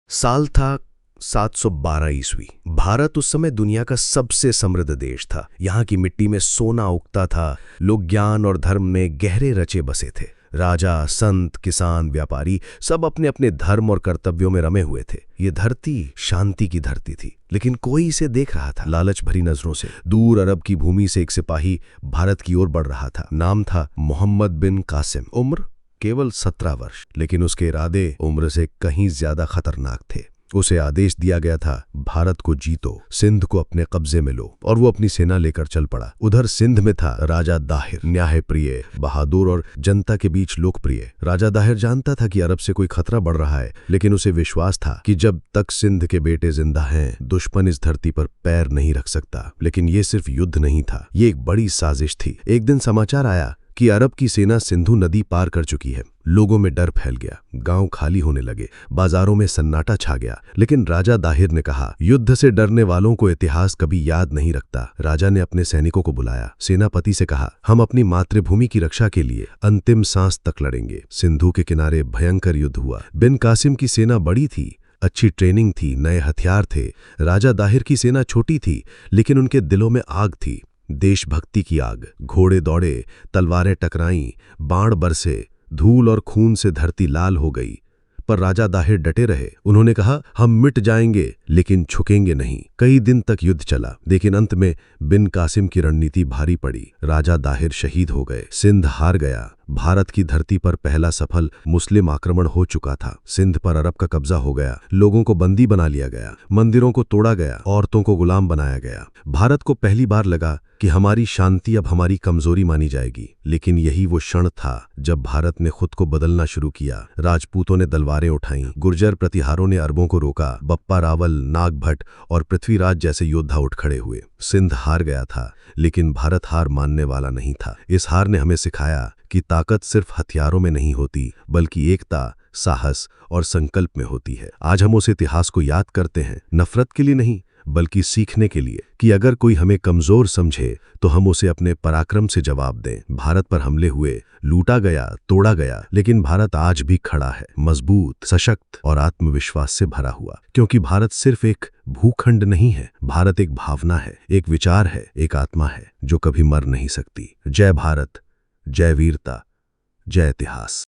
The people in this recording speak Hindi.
साल था 712 ईस्वी। भारत उस समय दुनिया का सबसे समृद्ध देश था। यहाँ की मिट्टी में सोना उगता था। लोग ज्ञान और धर्म में गहरे रचे बसे थे। राजा, संत, किसान, व्यापारी सब अपने अपने धर्म और कर्तव्यों में रमे हुए थे। ये धरती शांति की धरती थी, लेकिन कोई इसे देख रहा था लालच भरी नजरों से। दूर अरब की भूमि से एक सिपाही भारत की ओर बढ़ रहा था। नाम था मोहम्मद बिन कासिम। उम्र केवल 17 वर्ष, लेकिन उसके इरादे उम्र से कहीं ज्यादा खतरनाक थे। उसे आदेश दिया गया था, भारत को जीतो, सिंध को अपने कब्जे में लो, और वो अपनी सेना लेकर चल पड़ा। उधर सिंध में था राजा दाहिर, न्यायप्रिय, बहादुर और जनता के बीच लोकप्रिय। राजा दाहिर जानता था कि अरब से कोई खतरा बढ़ रहा है, लेकिन उसे विश्वास था कि जब तक सिंध के बेटे जिंदा हैं, दुश्मन इस धरती पर पैर नहीं रख सकता। लेकिन ये सिर्फ युद्ध नहीं था, ये एक बड़ी साजिश थी। एक दिन समाचार आया कि अरब की सेना सिंधु नदी पार कर चुकी है। लोगों में डर फैल गया, गांव खाली होने लगे, बाजारों में सन्नाटा छा गया। लेकिन राजा दाहिर ने कहा, युद्ध से डरने वालों को इतिहास कभी याद नहीं रखता। राजा ने अपने सैनिकों को बुलाया, सेनापति से कहा, हम अपनी मातृभूमि की रक्षा के लिए अंतिम सांस तक लड़ेंगे। सिंधु के किनारे भयंकर युद्ध हुआ। बिन कासिम की सेना बड़ी थी, अच्छी ट्रेनिंग थी, नए हथियार थे। राजा दाहिर की सेना छोटी थी, लेकिन उनके दिलों में आग थी, देशभक्ति की आग। घोड़े दौड़े, तलवारें टकराईं, बाण बरसे, धूल और खून से धरती लाल हो गई। पर राजा दाहिर डटे रहे। उन्होंने कहा, हम मिट जाएंगे लेकिन झुकेंगे नहीं। कई दिन तक युद्ध चला, लेकिन अंत में बिन कासिम की रणनीति भारी पड़ी। राजा दाहिर शहीद हो गए, सिंध हार गया। भारत की धरती पर पहला सफल मुस्लिम आक्रमण हो चुका था। सिंध पर अरब का कब्जा हो गया, लोगों को बंदी बना लिया गया, मंदिरों को तोड़ा गया, औरतों को गुलाम बनाया गया। भारत को पहली बार लगा कि हमारी शांति अब हमारी कमजोरी मानी जाएगी। लेकिन यही वो क्षण था जब भारत ने खुद को बदलना शुरू किया। राजपूतों ने तलवारें उठाईं, गुर्जर प्रतिहारों ने अरबों को रोका, बप्पा रावल, नागभट्ट और पृथ्वीराज जैसे योद्धा उठ खड़े हुए। सिंध हार गया था, लेकिन भारत हार मानने वाला नहीं था। इस हार ने हमें सिखाया कि ताकत सिर्फ हथियारों में नहीं होती, बल्कि एकता, साहस और संकल्प में होती है। आज हम उस इतिहास को याद करते हैं, नफरत के लिए नहीं, बल्कि सीखने के लिए, कि अगर कोई हमें कमजोर समझे तो हम उसे अपने पराक्रम से जवाब दें। भारत पर हमले हुए, लूटा गया, तोड़ा गया, लेकिन भारत आज भी खड़ा है, मजबूत, सशक्त और आत्मविश्वास से भरा हुआ। क्योंकि भारत सिर्फ एक भूखंड नहीं है, भारत एक भावना है, एक विचार है, एक आत्मा है जो कभी मर नहीं सकती। जय भारत, जय वीरता, जय इतिहास।